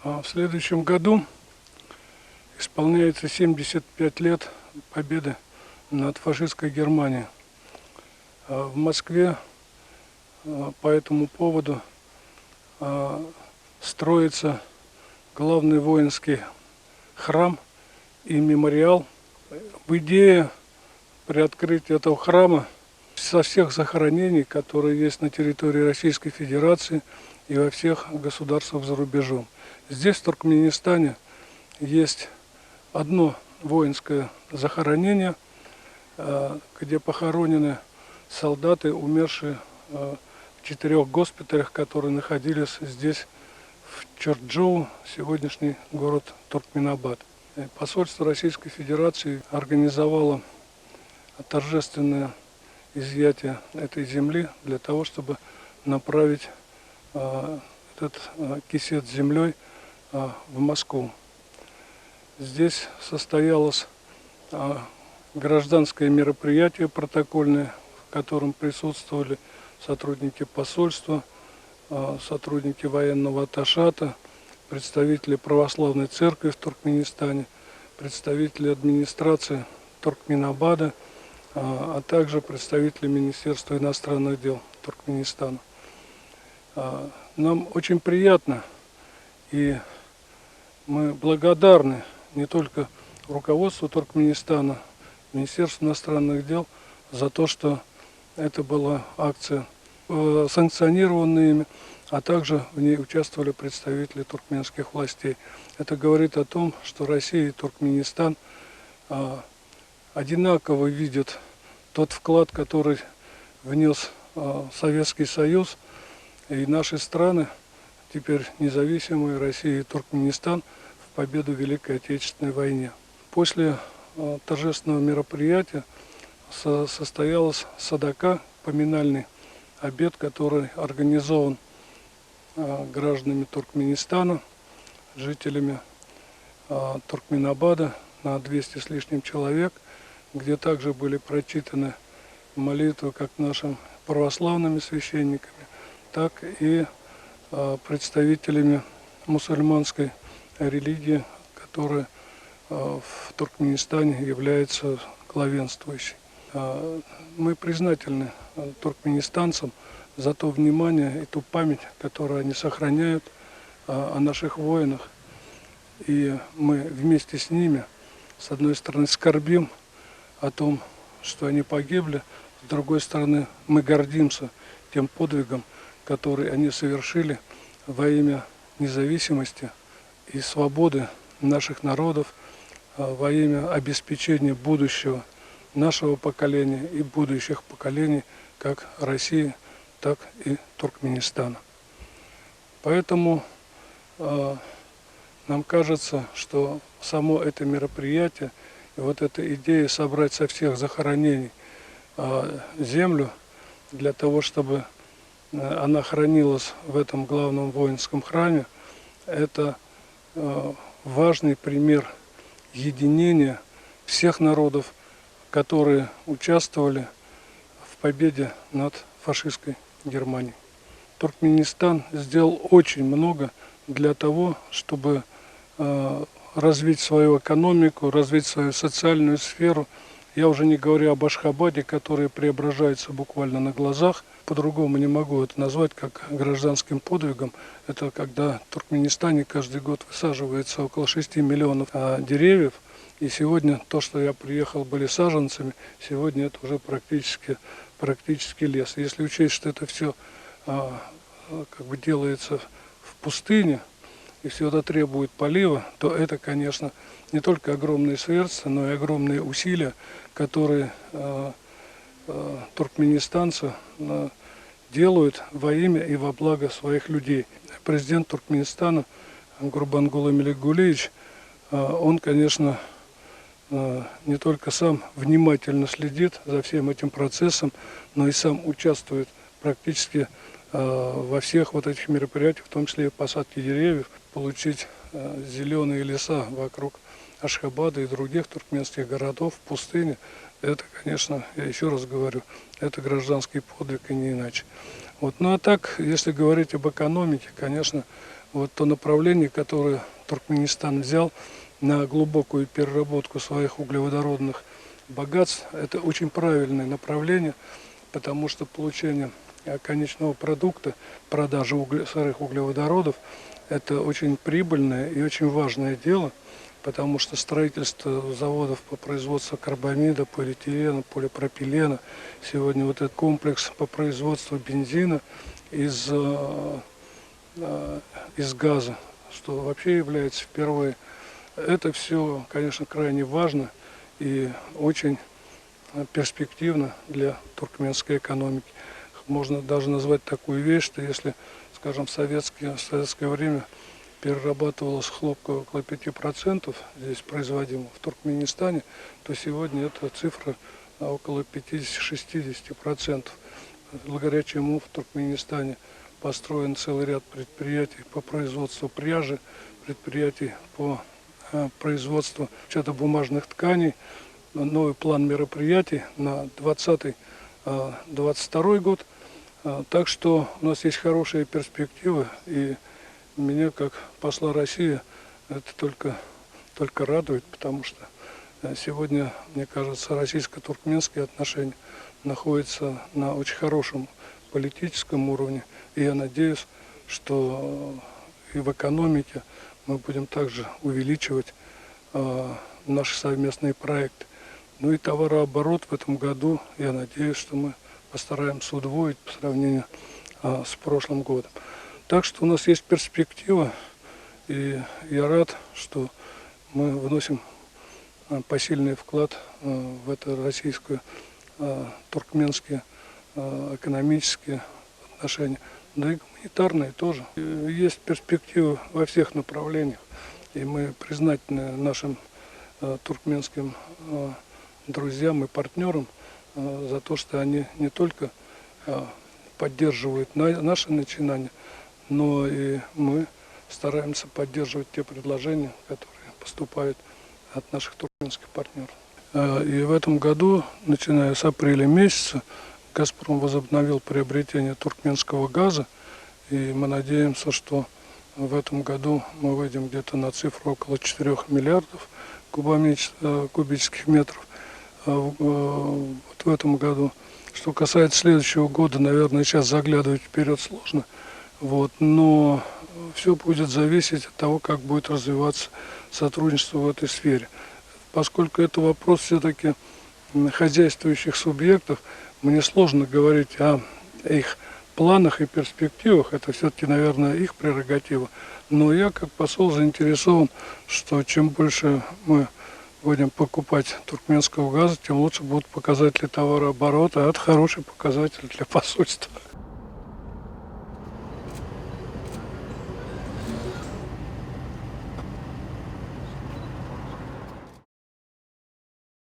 В следующем году исполняется 75 лет победы над фашистской Германией. В Москве по этому поводу строится главный воинский храм и мемориал. В идее при открытии этого храма со всех захоронений, которые есть на территории Российской Федерации и во всех государствах за рубежом. Здесь, в Туркменистане, есть одно воинское захоронение, где похоронены солдаты, умершие в 4 госпиталях, которые находились здесь, в Чорджоу, сегодняшний город Туркменабад. Посольство Российской Федерации организовало торжественное изъятие этой земли для того, чтобы направить этот кисет с землей в Москву. Здесь состоялось гражданское мероприятие протокольное, в котором присутствовали сотрудники посольства, сотрудники военного атташата, представители православной церкви в Туркменистане, представители администрации Туркменабада, а также представители Министерства иностранных дел Туркменистана. Нам очень приятно, и мы благодарны не только руководству Туркменистана, Министерству иностранных дел за то, что это была акция, санкционированная ими, а также в ней участвовали представители туркменских властей. Это говорит о том, что Россия и Туркменистан одинаково видят тот вклад, который внес Советский Союз и наши страны, теперь независимые Россия и Туркменистан, в победу в Великой Отечественной войне. После торжественного мероприятия состоялась садака, поминальный обед, который организован гражданами Туркменистана, жителями Туркменабада на 200 с лишним человек, где также были прочитаны молитвы как нашим православными священниками, так и представителями мусульманской религии, которая в Туркменистане является главенствующей. Мы признательны туркменистанцам за то внимание и ту память, которую они сохраняют о наших воинах. И мы вместе с ними, с одной стороны, скорбим о том, что они погибли, с другой стороны, мы гордимся тем подвигом, который они совершили во имя независимости и свободы наших народов, во имя обеспечения будущего нашего поколения и будущих поколений как России, так и Туркменистана. Поэтому нам кажется, что само это мероприятие и вот эта идея собрать со всех захоронений землю для того, чтобы она хранилась в этом главном воинском храме, это важный пример единения всех народов, которые участвовали в победе над фашистской Германией. Туркменистан сделал очень много для того, чтобы развить свою экономику, развить свою социальную сферу. Я уже не говорю об Ашхабаде, который преображается буквально на глазах. По-другому не могу это назвать, как гражданским подвигом. Это когда в Туркменистане каждый год высаживается около 6 миллионов деревьев. И сегодня то, что я приехал, были саженцами, сегодня это уже практически лес. Если учесть, что это все как бы делается в пустыне, и все это требует полива, то это, конечно, не только огромные средства, но и огромные усилия, которые туркменистанцы делают во имя и во благо своих людей. Президент Туркменистана Гурбангулы Меликгулиевич, он, конечно, не только сам внимательно следит за всем этим процессом, но и сам участвует практически во всех вот этих мероприятиях, в том числе и посадке деревьев, получить зеленые леса вокруг Ашхабада и других туркменских городов, в пустыне. Это, конечно, я еще раз говорю, это гражданский подвиг и не иначе. Вот. Ну а так, если говорить об экономике, конечно, вот то направление, которое Туркменистан взял на глубокую переработку своих углеводородных богатств, это очень правильное направление, потому что получение конечного продукта, продажа сырых углеводородов, это очень прибыльное и очень важное дело, потому что строительство заводов по производству карбамида, полиэтилена, полипропилена, сегодня вот этот комплекс по производству бензина из газа, что вообще является впервые. Это все, конечно, крайне важно и очень перспективно для туркменской экономики. Можно даже назвать такую вещь, что если, скажем, в советское время перерабатывалось хлопка около 5% здесь производимого в Туркменистане, то сегодня эта цифра около 50-60%. Благодаря чему в Туркменистане построен целый ряд предприятий по производству пряжи, предприятий по производству бумажных тканей. Новый план мероприятий на 2020-2022 год. Так что у нас есть хорошие перспективы, и меня, как посла России, это только радует, потому что сегодня, мне кажется, российско-туркменские отношения находятся на очень хорошем политическом уровне, и я надеюсь, что и в экономике мы будем также увеличивать наши совместные проекты. Ну и товарооборот в этом году, я надеюсь, что мы постараемся удвоить по сравнению с прошлым годом. Так что у нас есть перспектива, и я рад, что мы вносим посильный вклад в это российско-туркменские экономические отношения, да и гуманитарные тоже. И есть перспективы во всех направлениях, и мы признательны нашим туркменским друзьям и партнерам за то, что они не только поддерживают наши начинания, но и мы стараемся поддерживать те предложения, которые поступают от наших туркменских партнеров. И в этом году, начиная с апреля месяца, «Газпром» возобновил приобретение туркменского газа, и мы надеемся, что в этом году мы выйдем где-то на цифру около 4 миллиардов кубических метров. Вот в этом году. Что касается следующего года, наверное, сейчас заглядывать вперед сложно. Вот, но все будет зависеть от того, как будет развиваться сотрудничество в этой сфере. Поскольку это вопрос все-таки хозяйствующих субъектов, мне сложно говорить о их планах и перспективах. Это все-таки, наверное, их прерогатива. Но я, как посол, заинтересован, что чем больше мы будем покупать туркменского газа, тем лучше будут показатели товарооборота, а это хороший показатель для посольства.